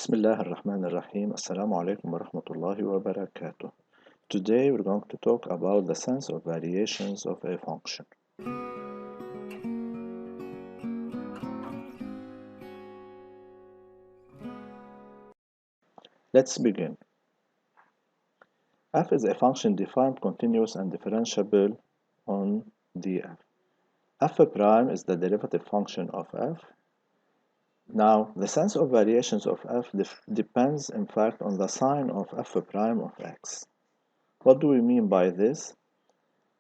Bismillah ar-Rahman ar-Rahim. Assalamu alaikum wa rahmatullahi wa barakatuh. Today we're going to talk about the sense of variations of a function. Let's begin. F is a function defined, continuous, and differentiable on df. F prime is the derivative function of f. Now, the sense of variations of f depends, in fact, on the sign of f prime of x. What do we mean by this?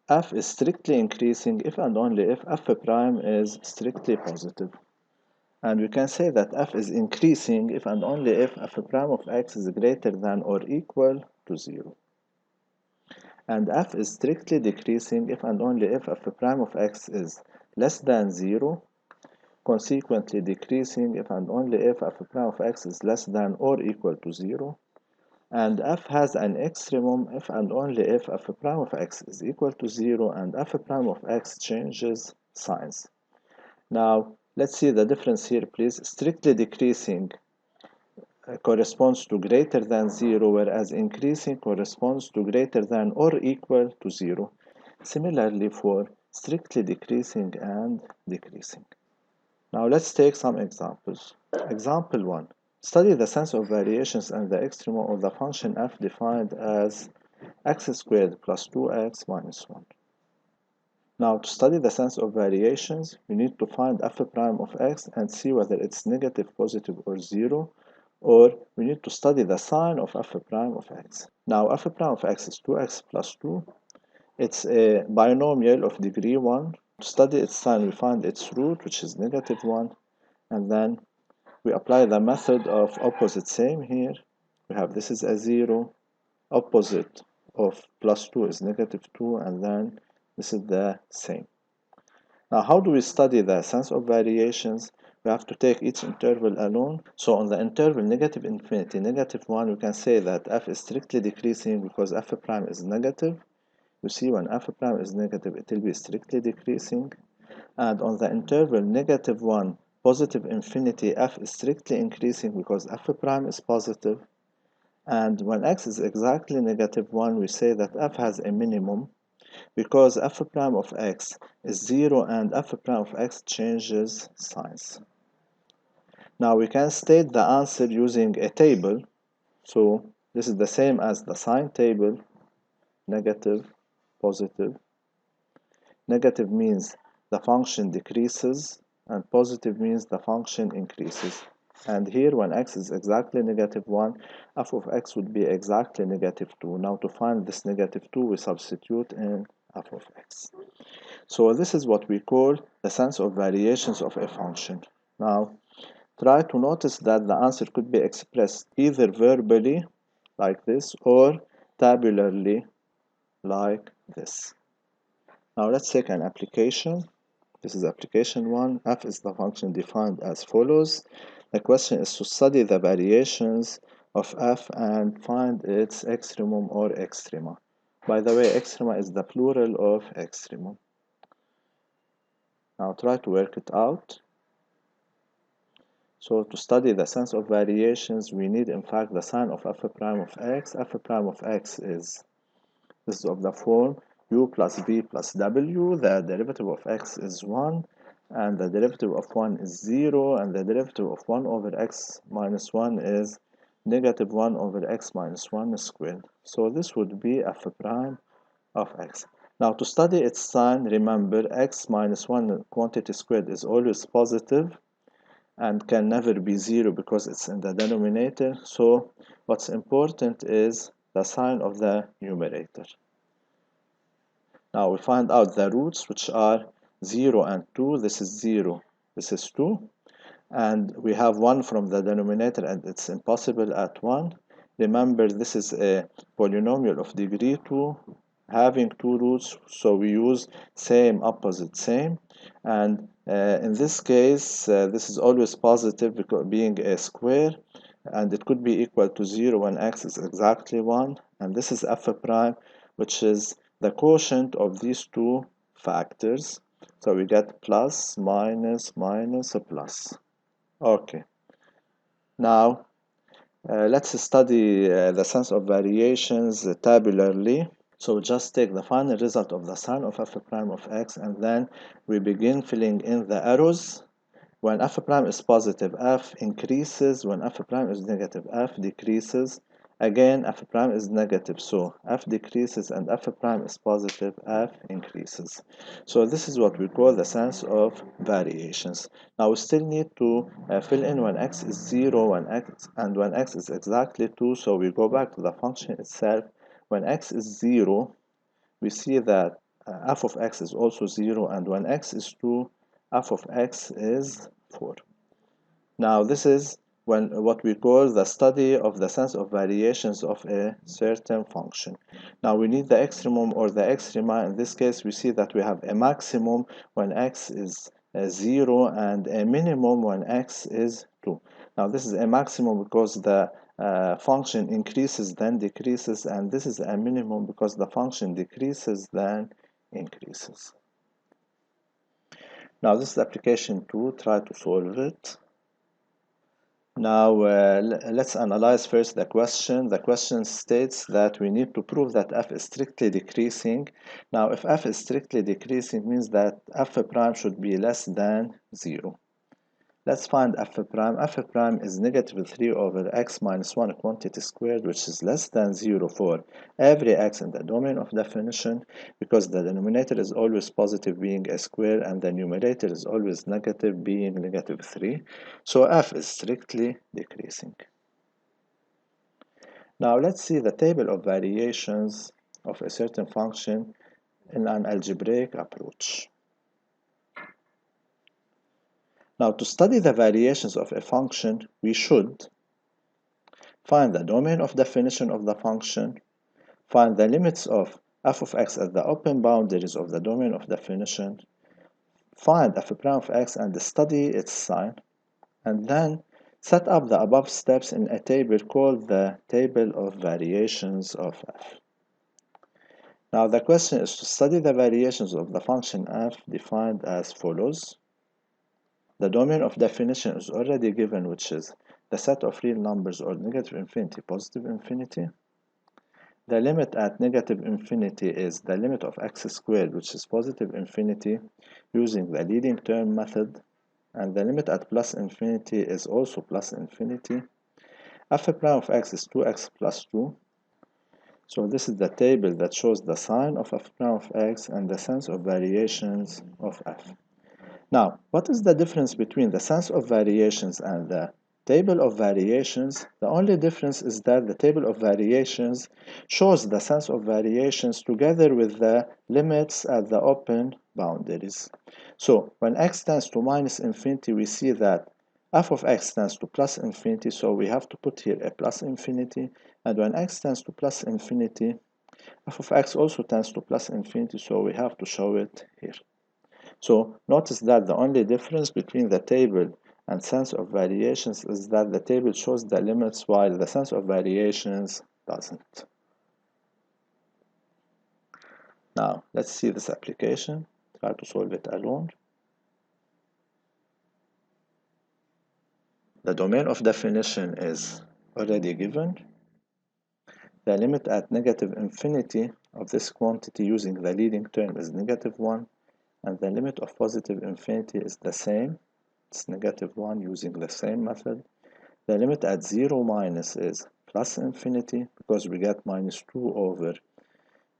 F is strictly increasing if and only if f prime is strictly positive. And we can say that f is increasing if and only if f prime of x is greater than or equal to 0. And f is strictly decreasing if and only if f prime of x is less than 0, consequently decreasing if and only if f prime of x is less than or equal to 0, and f has an extremum if and only if f prime of x is equal to 0 and f prime of x changes signs. Now, let's see the difference here, please. Strictly decreasing corresponds to greater than 0, whereas increasing corresponds to greater than or equal to 0. Similarly for strictly decreasing and decreasing. Now let's take some examples. Example 1. Study the sense of variations and the extremum of the function f defined as x squared plus 2x minus 1. Now, to study the sense of variations, we need to find f prime of x and see whether it's negative, positive, or 0, or we need to study the sign of f prime of x. Now, f prime of x is 2x plus 2. It's a binomial of degree 1. To study its sign, we find its root, which is negative 1, and then we apply the method of opposite same here. We have this is a 0, opposite of plus 2 is negative 2, and then this is the same. Now, how do we study the sense of variations? We have to take each interval alone. So on the interval negative infinity, negative 1, we can say that f is strictly decreasing because f prime is negative. You see, when f prime is negative, it will be strictly decreasing. And on the interval negative 1, positive infinity, f is strictly increasing because f prime is positive. And when x is exactly negative 1, we say that f has a minimum because f prime of x is 0 and f prime of x changes signs. Now we can state the answer using a table. So this is the same as the sign table. Negative, positive. Negative means the function decreases, and positive means the function increases. And here, when x is exactly negative 1, f of x would be exactly negative 2. Now, to find this negative 2, we substitute in f of x. So this is what we call the sense of variations of a function. Now, try to notice that the answer could be expressed either verbally, like this, or tabularly, like this. Now let's take an application. This is application 1. F is the function defined as follows. The question is to study the variations of f and find its extremum or extrema. By the way, extrema is the plural of extremum. Now try to work it out. So to study the sense of variations, we need in fact the sign of f prime of x. F prime of x is this of the form u plus v plus w. The derivative of x is 1, and the derivative of 1 is 0, and the derivative of 1 over x minus 1 is negative 1 over x minus 1 squared. So this would be f prime of x. Now to study its sign, remember x minus 1 quantity squared is always positive and can never be 0 because it's in the denominator. So what's important is the sign of the numerator. Now we find out the roots, which are 0 and 2. This is 0, this is 2. And we have 1 from the denominator, and it's impossible at 1. Remember, this is a polynomial of degree 2, having 2 roots, so we use same, opposite, same. And in this case, this is always positive because being a square, and it could be equal to 0 when x is exactly 1. And this is f prime, which is the quotient of these two factors. So we get plus, minus, minus, plus. Okay. Now, Let's study the sense of variations tabularly. So just take the final result of the sign of f prime of x, and then we begin filling in the arrows. When f prime is positive, f increases. When f prime is negative, f decreases. Again, f prime is negative, so f decreases, and f prime is positive, f increases. So this is what we call the sense of variations. Now we still need to fill in when x is 0 when x is exactly 2, so we go back to the function itself. When x is 0, we see that f of x is also 0, and when x is 2, f of x is 4. Now this is what we call the study of the sense of variations of a certain function. Now we need the extremum or the extrema. In this case, we see that we have a maximum when x is 0 and a minimum when x is 2. Now this is a maximum because the function increases then decreases, and this is a minimum because the function decreases then increases. Now this is application 2. Try to solve it. Now let's analyze first the question. The question states that we need to prove that f is strictly decreasing. Now if f is strictly decreasing means that f prime should be less than 0. Let's find f prime. F prime is negative 3 over x minus 1 quantity squared, which is less than 0 for every x in the domain of definition, because the denominator is always positive being a square and the numerator is always negative being negative 3. So f is strictly decreasing. Now let's see the table of variations of a certain function in an algebraic approach. Now, to study the variations of a function, we should find the domain of definition of the function, find the limits of f of x at the open boundaries of the domain of definition, find f prime of x and study its sign, and then set up the above steps in a table called the table of variations of f. Now, the question is to study the variations of the function f defined as follows. The domain of definition is already given, which is the set of real numbers or negative infinity, positive infinity. The limit at negative infinity is the limit of x squared, which is positive infinity, using the leading term method. And the limit at plus infinity is also plus infinity. F prime of x is 2x plus 2. So this is the table that shows the sign of f prime of x and the sense of variations of f. Now, what is the difference between the sense of variations and the table of variations? The only difference is that the table of variations shows the sense of variations together with the limits at the open boundaries. So, when x tends to minus infinity, we see that f of x tends to plus infinity, so we have to put here a plus infinity. And when x tends to plus infinity, f of x also tends to plus infinity, so we have to show it here. So notice that the only difference between the table and sense of variations is that the table shows the limits while the sense of variations doesn't. Now let's see this application. Try to solve it alone. The domain of definition is already given. The limit at negative infinity of this quantity using the leading term is negative 1, and the limit of positive infinity is the same. It's negative 1 using the same method. The limit at 0 minus is plus infinity because we get minus 2 over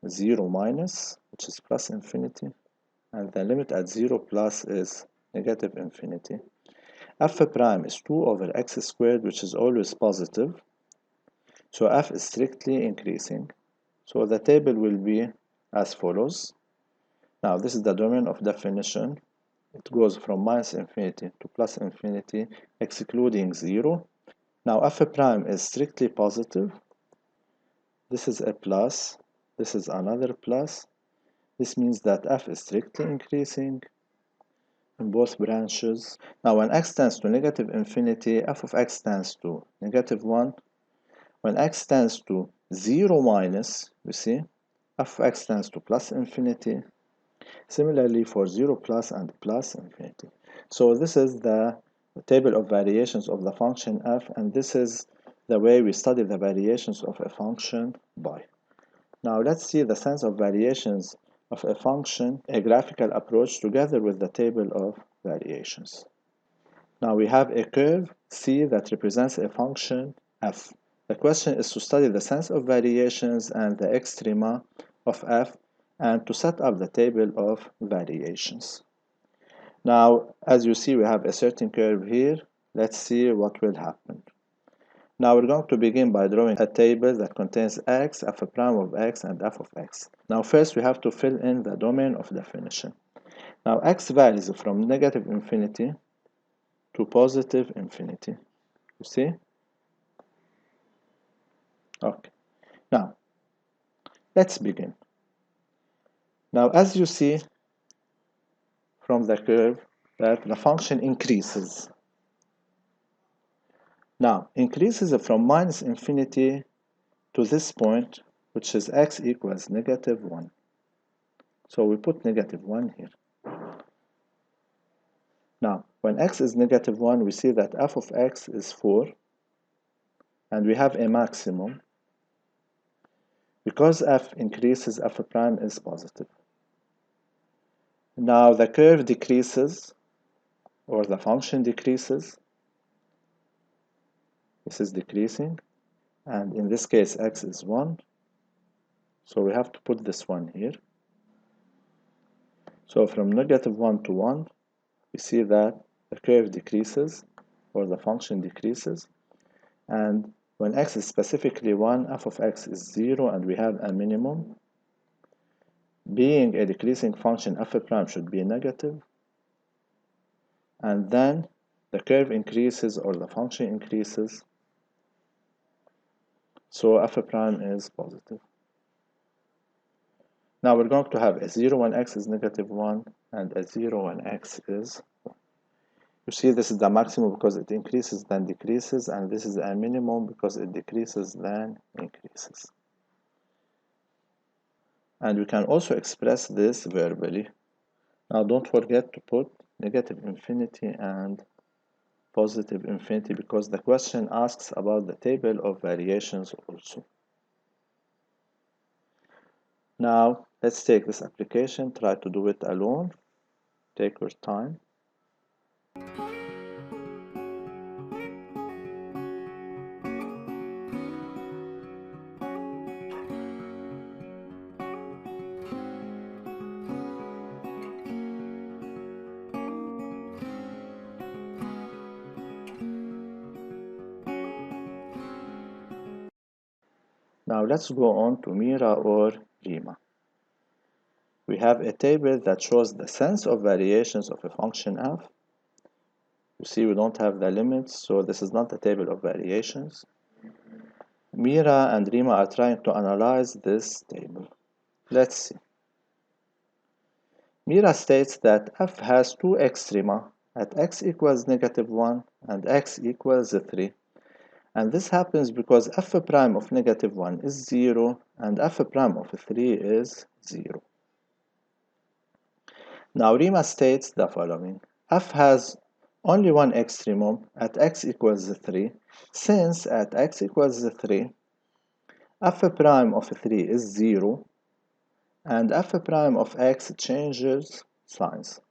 0 minus, which is plus infinity. And the limit at 0 plus is negative infinity. F prime is 2 over x squared, which is always positive. So f is strictly increasing. So the table will be as follows. Now this is the domain of definition. It goes from minus infinity to plus infinity, excluding 0. Now f prime is strictly positive. This is a plus. This is another plus. This means that f is strictly increasing in both branches. Now when x tends to negative infinity, f of x tends to negative 1. When x tends to 0 minus, we see, f of x tends to plus infinity. Similarly for 0 plus and plus infinity. So this is the table of variations of the function f, and this is the way we study the variations of a function by. Now let's see the sense of variations of a function, a graphical approach together with the table of variations. Now we have a curve C that represents a function f. The question is to study the sense of variations and the extrema of f and to set up the table of variations. Now, as you see, we have a certain curve here. Let's see what will happen. Now we're going to begin by drawing a table that contains x, f prime of x, and f of x. Now first we have to fill in the domain of definition. Now x varies from negative infinity to positive infinity. You see? Okay. Now, let's begin. Now, as you see from the curve, that the function increases. Now, increases from minus infinity to this point, which is x equals negative 1. So we put negative 1 here. Now, when x is negative 1, we see that f of x is 4, and we have a maximum. Because f increases, f prime is positive. Now the curve decreases, or the function decreases. This is decreasing, and in this case x is 1. So we have to put this 1 here. So from negative 1 to 1, we see that the curve decreases, or the function decreases. And when x is specifically 1, f of x is 0, and we have a minimum. Being a decreasing function, f prime should be negative. And then the curve increases, or the function increases. So f prime is positive. Now we're going to have a 0 when x is negative 1 and a 0 when x is 1. You see, this is the maximum because it increases then decreases, and this is a minimum because it decreases then increases. And we can also express this verbally. Now don't forget to put negative infinity and positive infinity because the question asks about the table of variations also. Now let's take this application, try to do it alone. Take your time. Now let's go on to Mira or Rima. We have a table that shows the sense of variations of a function f. You see, we don't have the limits, so this is not a table of variations. Mira and Rima are trying to analyze this table. Let's see. Mira states that f has two extrema at x equals negative 1 and x equals 3. And this happens because f prime of negative 1 is 0 and f prime of 3 is 0. Now Rima states the following. F has only one extremum at x equals 3, since at x equals 3, f prime of 3 is 0, and f prime of x changes signs.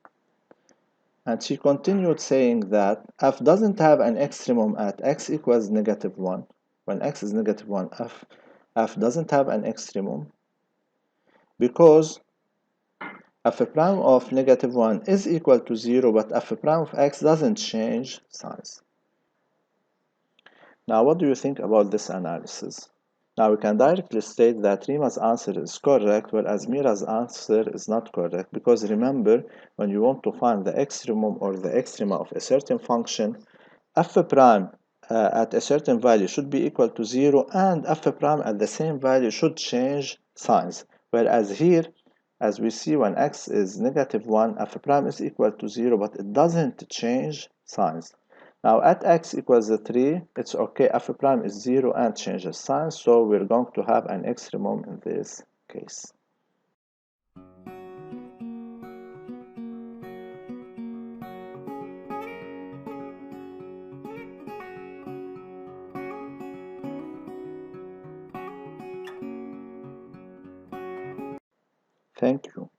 And she continued saying that f doesn't have an extremum at x equals negative 1. When x is negative 1, f doesn't have an extremum because f prime of negative 1 is equal to 0, but f prime of x doesn't change signs. Now, what do you think about this analysis? Now, we can directly state that Rima's answer is correct, whereas Mira's answer is not correct, because remember, when you want to find the extremum or the extrema of a certain function, f prime at a certain value should be equal to 0, and f prime at the same value should change signs, whereas here, as we see, when x is negative 1, f prime is equal to 0, but it doesn't change signs. Now at x equals 3, it's okay, f prime is 0 and changes signs, so we're going to have an extremum in this case. Thank you.